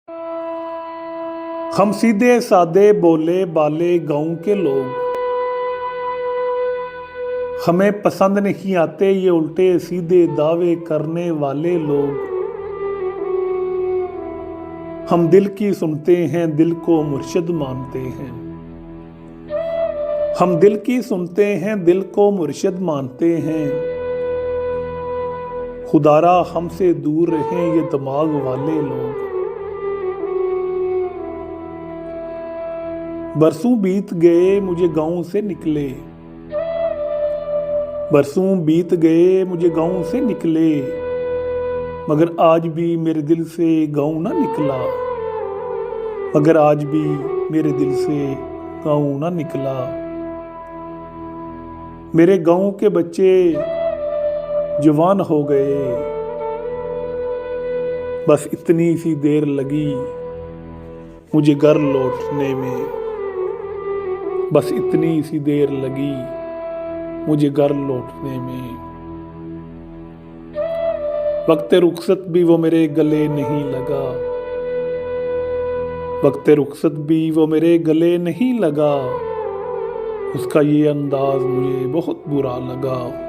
हम सीधे सादे बोले बाले गांव के लोग, हमें पसंद नहीं आते ये उल्टे सीधे दावे करने वाले लोग। हम दिल की सुनते हैं, दिल को मुर्शिद मानते हैं। हम दिल की सुनते हैं, दिल को मुर्शिद मानते हैं। खुदारा हमसे दूर रहें ये दिमाग वाले लोग। बरसों बीत गए मुझे गांव से निकले, बरसों बीत गए मुझे गांव से निकले, मगर आज भी मेरे दिल से गांव ना निकला, मगर आज भी मेरे दिल से गांव ना निकला। मेरे गांव के बच्चे जवान हो गए, बस इतनी सी देर लगी मुझे घर लौटने में, बस इतनी सी देर लगी मुझे घर लौटने में। वक्त रुखसत भी वो मेरे गले नहीं लगा, वक्त रुखसत भी वो मेरे गले नहीं लगा। उसका ये अंदाज मुझे बहुत बुरा लगा।